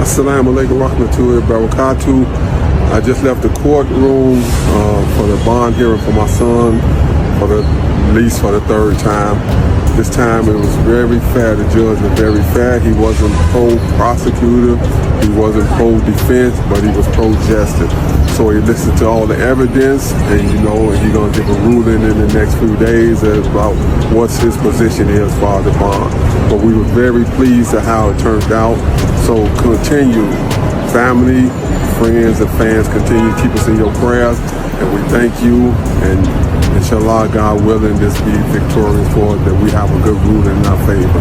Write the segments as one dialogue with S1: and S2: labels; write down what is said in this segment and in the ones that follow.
S1: Assalamu alaikum warahmatullahi wabarakatuh. I just left the courtroom for the bond hearing for my son for the lease for the third time. This time it was very fair. The judge was very fair. He wasn't pro-prosecutor, he wasn't pro-defense, but he was pro-justice. So he listened to all the evidence, and he's gonna give a ruling in the next few days about what his position is for the bond. But we were very pleased at how it turned out. So continue, family, friends, and fans, continue to keep us in your prayers, and we thank you. And inshallah, God willing, this be victorious for us, that we have a good ruling in our favor.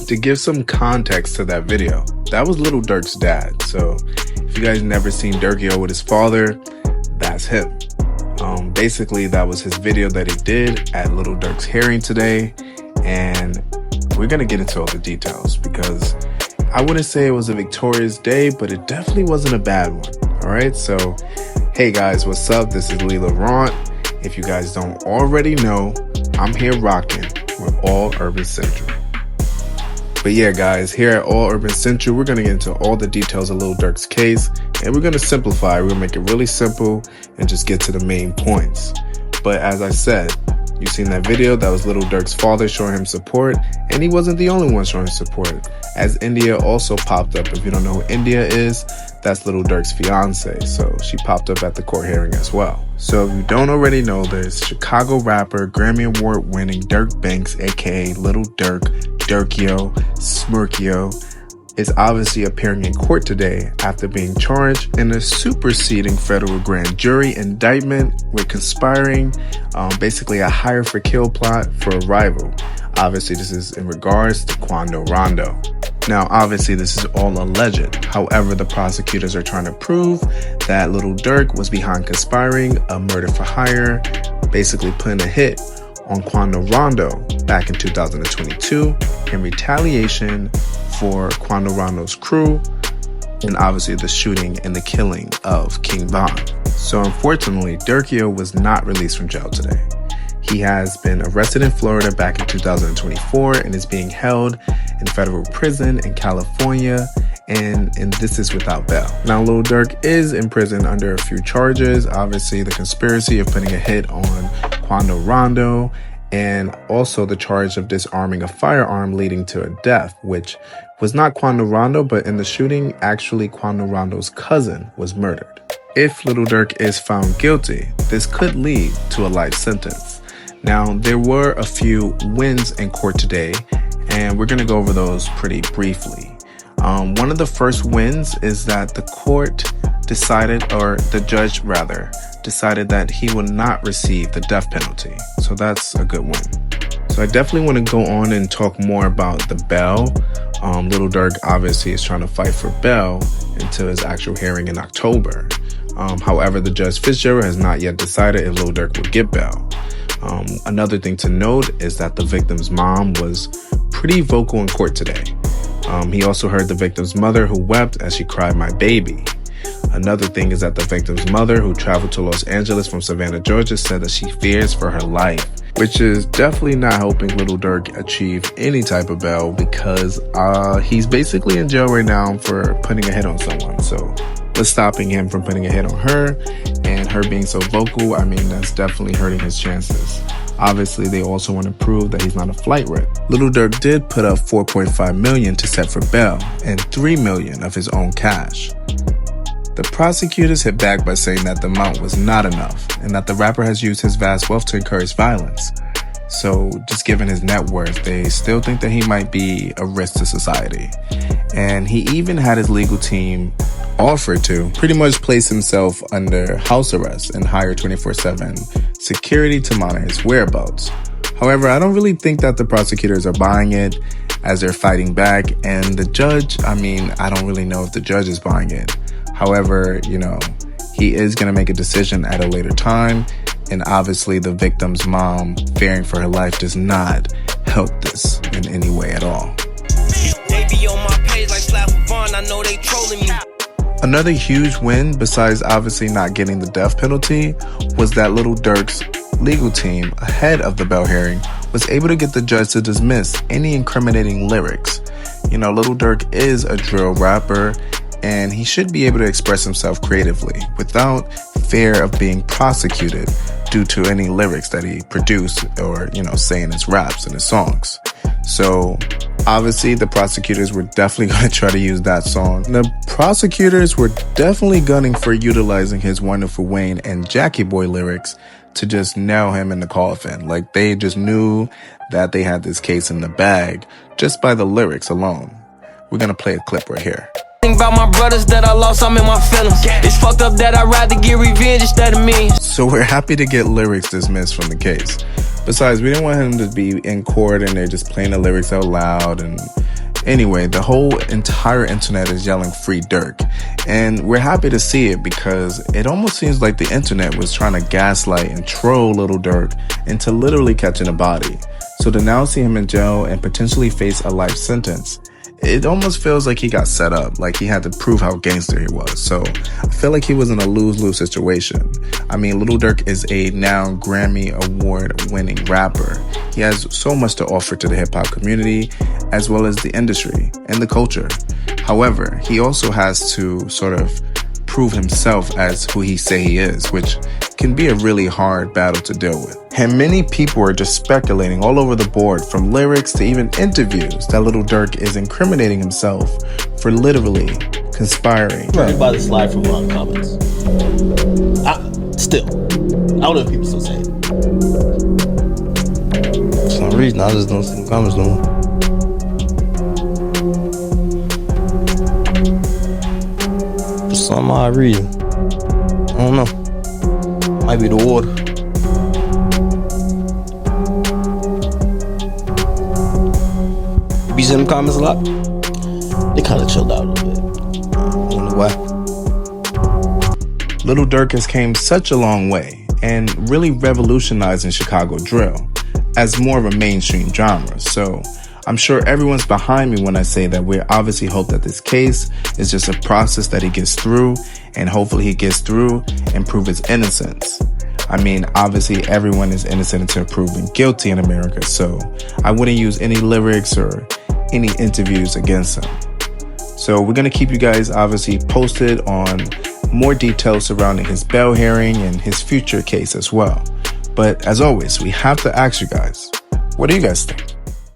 S2: To give some context to that video, that was Lil Durk's dad. So if you guys never seen Durkio with his father, that's him. Basically, that was his video that he did at Lil Durk's hearing today. And we're going to get into all the details because I wouldn't say it was a victorious day, but it definitely wasn't a bad one. All right. So, hey guys, what's up? This is Lil Durk. If you guys don't already know, I'm here rocking with All Urban Central. But yeah, guys, here at All Urban Central, we're going to get into all the details of Lil Durk's case, and we're going to simplify. We're going to make it really simple and just get to the main points. But as I said, you've seen that video. That was Lil Durk's father showing him support, and he wasn't the only one showing support, as India also popped up. If you don't know who India is, that's Lil Durk's fiance, so she popped up at the court hearing as well. So if you don't already know this, Chicago rapper, Grammy Award winning Dirk Banks, aka Lil Durk, Durkio, Smirkio, is obviously appearing in court today after being charged in a superseding federal grand jury indictment with conspiring, basically a hire for kill plot for a rival. Obviously, this is in regards to Quando Rondo. Now, obviously, this is all alleged. However, the prosecutors are trying to prove that Lil Durk was behind conspiring a murder for hire, basically putting a hit on Quando Rondo back in 2022 in retaliation for Quando Rondo's crew and obviously the shooting and the killing of King Von. So unfortunately, Durkio was not released from jail today. He has been arrested in Florida back in 2024 and is being held in federal prison in California, and this is without bail. Now, Lil Durk is in prison under a few charges. Obviously, the conspiracy of putting a hit on Quando Rondo, and also the charge of disarming a firearm leading to a death, which was not Quando Rondo, but in the shooting, actually Quando Rondo's cousin was murdered. If Lil Durk is found guilty, this could lead to a life sentence. Now, there were a few wins in court today, and we're going to go over those pretty briefly. One of the first wins is that the court decided, or the judge rather, decided that he will not receive the death penalty. So that's a good win. So I definitely want to go on and talk more about the bail. Lil Durk obviously is trying to fight for bail until his actual hearing in October. However, the Judge Fitzgerald has not yet decided if Lil Durk will get bail. Another thing to note is that the victim's mom was pretty vocal in court today. He also heard the victim's mother, who wept as she cried, "My baby." Another thing is that the victim's mother, who traveled to Los Angeles from Savannah, Georgia, said that she fears for her life, which is definitely not helping Lil Durk achieve any type of bail because he's basically in jail right now for putting a hit on someone. So what's stopping him from putting a hit on her, and her being so vocal, I mean, that's definitely hurting his chances. Obviously, they also want to prove that he's not a flight risk. Lil Durk did put up $4.5 million to set for bail and $3 million of his own cash. The prosecutors hit back by saying that the amount was not enough and that the rapper has used his vast wealth to encourage violence. So just given his net worth, they still think that he might be a risk to society. And he even had his legal team offer to pretty much place himself under house arrest and hire 24/7 security to monitor his whereabouts. However, I don't really think that the prosecutors are buying it, as they're fighting back, and the judge, I don't really know if the judge is buying it. However, he is going to make a decision at a later time, and obviously the victim's mom fearing for her life does not help this in any way at all. They be on my page like Vaughn, I know they trolling me. Another huge win, besides obviously not getting the death penalty, was that Lil Durk's legal team, ahead of the bail hearing, was able to get the judge to dismiss any incriminating lyrics. You know, Lil Durk is a drill rapper, and he should be able to express himself creatively without fear of being prosecuted due to any lyrics that he produced or, you know, say in his raps and his songs. So obviously the prosecutors were definitely going to try to use that song. The prosecutors were definitely gunning for utilizing his Wonderful Wayne and Jackie Boy lyrics to just nail him in the coffin. Like, they just knew that they had this case in the bag just by the lyrics alone. We're going to play a clip right here.
S3: About my brothers that I lost, I'm in my feelings. It's fucked up that I rather get revenge instead of me.
S2: So we're happy to get lyrics dismissed from the case. Besides, we didn't want him to be in court and they're just playing the lyrics out loud. And anyway, the whole entire internet is yelling free Durk. And we're happy to see it because it almost seems like the internet was trying to gaslight and troll Lil Durk into literally catching a body. So to now see him in jail and potentially face a life sentence, it almost feels like he got set up, like he had to prove how gangster he was. So I feel like he was in a lose-lose situation. I mean, Lil Durk is a now Grammy Award-winning rapper. He has so much to offer to the hip-hop community, as well as the industry and the culture. However, he also has to sort of prove himself as who he say he is, which can be a really hard battle to deal with. And many people are just speculating all over the board, from lyrics to even interviews, that Lil Durk is incriminating himself for literally conspiring.
S4: Everybody slide from wrong comments. I don't know if people still say it. For some reason, I just don't see the comments no more. For some odd reason. I don't know. Might be the water. You be seeing them comments a lot? They kind of chilled out a little bit. I don't know why.
S2: Lil Durk has came such a long way and really revolutionizing Chicago drill as more of a mainstream genre. So I'm sure everyone's behind me when I say that we obviously hope that this case is just a process that he gets through, and hopefully he gets through and prove his innocence. I mean, obviously everyone is innocent until proven guilty in America, so I wouldn't use any lyrics or any interviews against him. So we're going to keep you guys obviously posted on more details surrounding his bail hearing and his future case as well. But as always, we have to ask you guys, what do you guys think?